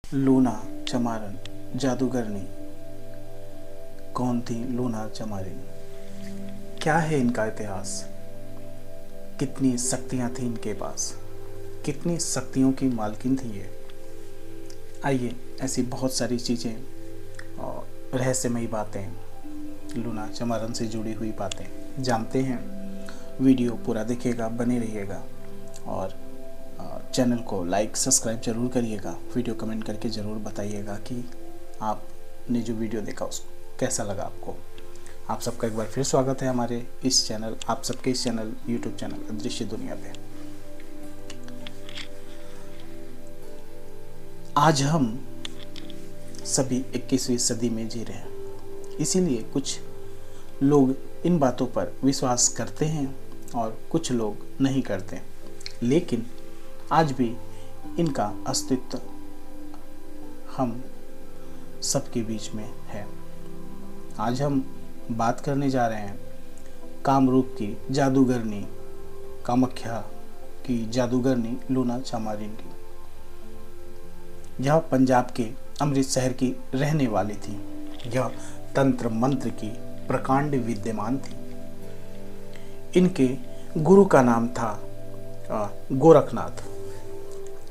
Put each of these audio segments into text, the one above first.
Luna चमारन जादूगरनी। कौन थी Luna चमारिन? क्या है इनका इतिहास? कितनी शक्तियां थी इनके पास? कितनी शक्तियों की मालकिन थी ये? आइए ऐसी बहुत सारी चीज़ें और रहस्यमयी बातें, लूना चमारन से जुड़ी हुई बातें जानते हैं। वीडियो पूरा देखिएगा, बने रहिएगा और चैनल को लाइक सब्सक्राइब जरूर करिएगा। वीडियो कमेंट करके ज़रूर बताइएगा कि आपने जो वीडियो देखा उसको कैसा लगा आपको। आप सबका एक बार फिर स्वागत है हमारे इस चैनल, आप सबके इस चैनल यूट्यूब चैनल अदृश्य दुनिया पे। आज हम सभी 21वीं सदी में जी रहे हैं, इसीलिए कुछ लोग इन बातों पर विश्वास करते हैं और कुछ लोग नहीं करते, लेकिन आज भी इनका अस्तित्व हम सबके बीच में है। आज हम बात करने जा रहे हैं कामरूप की जादूगरनी, कामाख्या की जादूगरनी लूना चमारिन की। यह पंजाब के अमृतसर की रहने वाली थी। यह तंत्र मंत्र की प्रकांड विद्यमान थी। इनके गुरु का नाम था गोरखनाथ।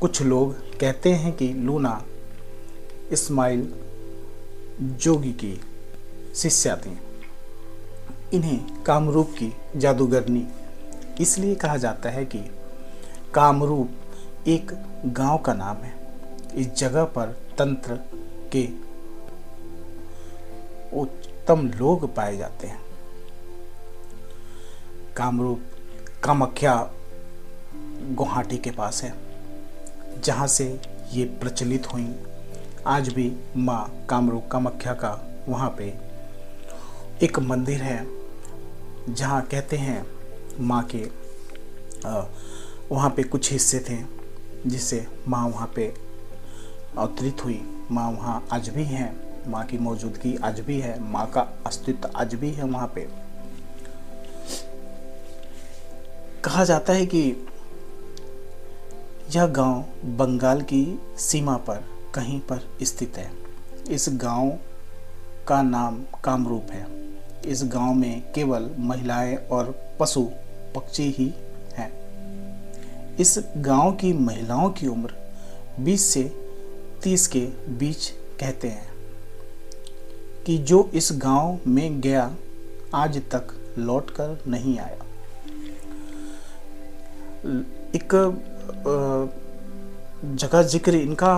कुछ लोग कहते हैं कि लूना इस्माइल जोगी की शिष्या थी। इन्हें कामरूप की जादूगरनी इसलिए कहा जाता है कि कामरूप एक गांव का नाम है। इस जगह पर तंत्र के उत्तम लोग पाए जाते हैं। कामरूप कामाख्या गुवाहाटी के पास है, जहाँ से ये प्रचलित हुई। आज भी माँ कामरूप कामाख्या का वहाँ पे एक मंदिर है, जहाँ कहते हैं माँ के वहाँ पे कुछ हिस्से थे जिससे माँ वहाँ पे अवतरित हुई। माँ वहाँ आज भी हैं, माँ की मौजूदगी आज भी है, माँ का अस्तित्व आज भी है वहाँ पे। कहा जाता है कि यह गांव बंगाल की सीमा पर कहीं पर स्थित है। इस गांव का नाम कामरूप है। इस गांव में केवल महिलाएं और पशु पक्षी ही हैं। इस गांव की महिलाओं की उम्र 20 से 30 के बीच कहते हैं कि जो इस गांव में गया आज तक लौटकर नहीं आया। एक जगह जिक्र इनका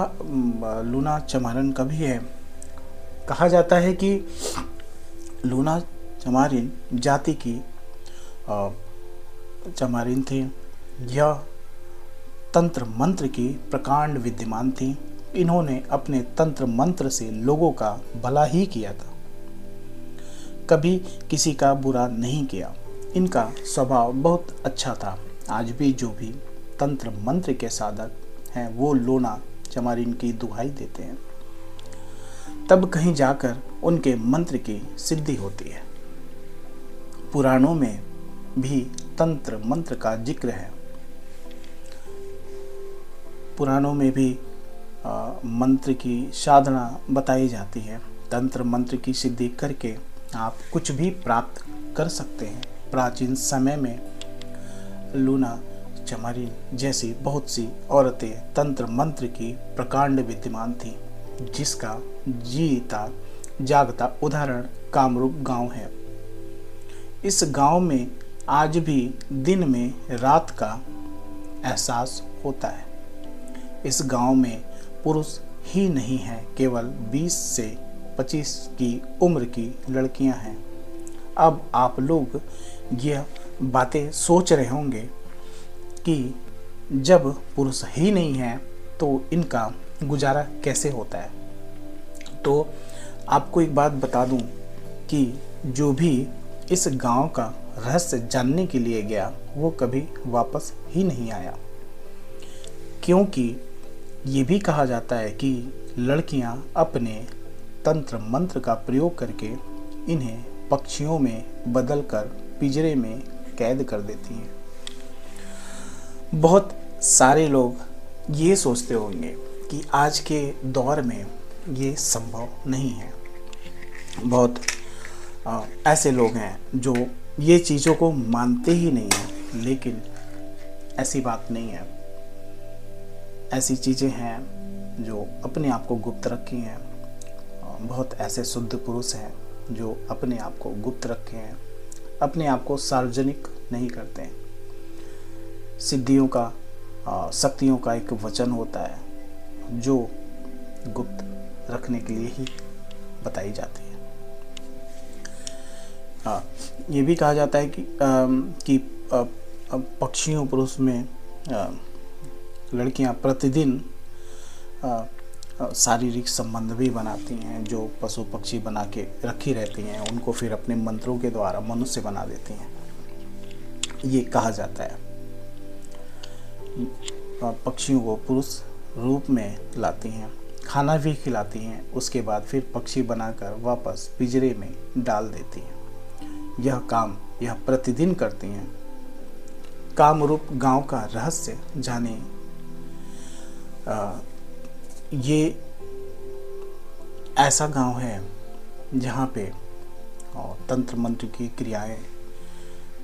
लूना चमारिन का भी है। कहा जाता है कि लूना चमारिन जाति की चमारिन थी। यह तंत्र मंत्र की प्रकांड विद्यमान थी। इन्होंने अपने तंत्र मंत्र से लोगों का भला ही किया था, कभी किसी का बुरा नहीं किया। इनका स्वभाव बहुत अच्छा था। आज भी जो भी तंत्र मंत्र के साधक हैं वो लूना चमारिन की दुहाई देते हैं, तब कहीं जाकर उनके मंत्र की सिद्धि होती है। पुराणों में भी तंत्र मंत्र का जिक्र है। पुराणों में भी मंत्र की साधना बताई जाती है। तंत्र मंत्र की सिद्धि करके आप कुछ भी प्राप्त कर सकते हैं। प्राचीन समय में लूना चमारिन जैसी बहुत सी औरतें तंत्र मंत्र की प्रकांड विद्यमान थी, जिसका जीता जागता उदाहरण कामरूप गांव है। इस गांव में आज भी दिन में रात का एहसास होता है। इस गांव में पुरुष ही नहीं है, केवल 20 से 25 की उम्र की लड़कियां हैं। अब आप लोग यह बातें सोच रहे होंगे कि जब पुरुष ही नहीं है तो इनका गुजारा कैसे होता है। तो आपको एक बात बता दूं कि जो भी इस गांव का रहस्य जानने के लिए गया वो कभी वापस ही नहीं आया, क्योंकि ये भी कहा जाता है कि लड़कियां अपने तंत्र मंत्र का प्रयोग करके इन्हें पक्षियों में बदलकर पिंजरे में कैद कर देती हैं। बहुत सारे लोग ये सोचते होंगे कि आज के दौर में ये संभव नहीं है। बहुत ऐसे लोग हैं जो ये चीज़ों को मानते ही नहीं हैं, लेकिन ऐसी बात नहीं है। ऐसी चीज़ें हैं जो अपने आप को गुप्त रखी हैं। बहुत ऐसे शुद्ध पुरुष हैं जो अपने आप को गुप्त रखे हैं, अपने आप को सार्वजनिक नहीं करते हैं। सिद्धियों का, शक्तियों का एक वचन होता है जो गुप्त रखने के लिए ही बताई जाती है। ये भी कहा जाता है कि पक्षियों पुरुष में लड़कियां प्रतिदिन शारीरिक संबंध भी बनाती हैं। जो पशु पक्षी बना के रखी रहती हैं उनको फिर अपने मंत्रों के द्वारा मनुष्य बना देती हैं, ये कहा जाता है। पक्षियों को पुरुष रूप में लाती हैं, खाना भी खिलाती हैं, उसके बाद फिर पक्षी बनाकर वापस पिंजरे में डाल देती हैं। यह काम यह प्रतिदिन करती हैं। कामरूप गांव का रहस्य जाने। ये ऐसा गांव है जहाँ पे तंत्र मंत्र की क्रियाएं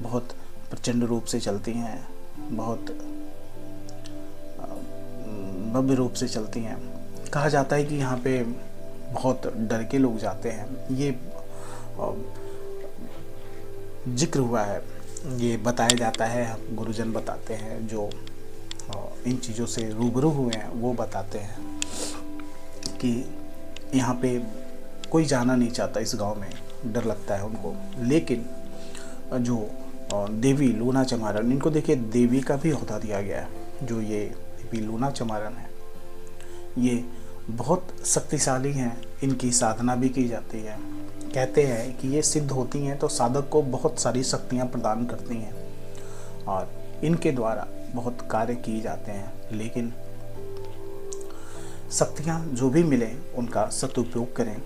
बहुत प्रचंड रूप से चलती हैं, बहुत भव्य रूप से चलती हैं। कहा जाता है कि यहाँ पे बहुत डर के लोग जाते हैं। ये जिक्र हुआ है, ये बताया जाता है, गुरुजन बताते हैं, जो इन चीज़ों से रूबरू हुए हैं वो बताते हैं कि यहाँ पे कोई जाना नहीं चाहता, इस गांव में डर लगता है उनको। लेकिन जो देवी लूना चमारन, इनको देखिए देवी का भी ओहदा दिया गया है। जो ये देवी लूना चमारन है ये बहुत शक्तिशाली हैं, इनकी साधना भी की जाती है। कहते हैं कि ये सिद्ध होती हैं तो साधक को बहुत सारी शक्तियाँ प्रदान करती हैं और इनके द्वारा बहुत कार्य किए जाते हैं। लेकिन शक्तियाँ जो भी मिले उनका सदुपयोग करें।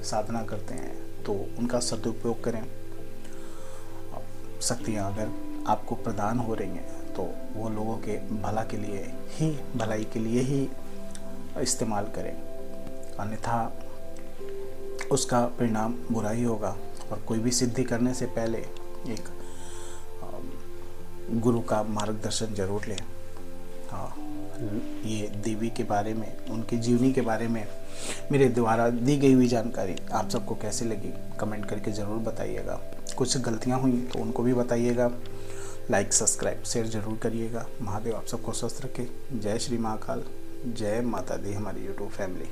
साधना करते हैं तो उनका सदुपयोग करें। शक्तियाँ अगर आपको प्रदान हो रही हैं तो वो लोगों के भलाई के लिए ही इस्तेमाल करें, अन्यथा उसका परिणाम बुरा ही होगा। और कोई भी सिद्धि करने से पहले एक गुरु का मार्गदर्शन जरूर लें। ये देवी के बारे में, उनकी जीवनी के बारे में मेरे द्वारा दी गई हुई जानकारी आप सबको कैसे लगी कमेंट करके ज़रूर बताइएगा। कुछ गलतियां हुई तो उनको भी बताइएगा। लाइक, सब्सक्राइब, शेयर ज़रूर करिएगा। महादेव आप सबको स्वस्थ रखे। जय श्री महाकाल, जय माता दी हमारी यूट्यूब फैमिली।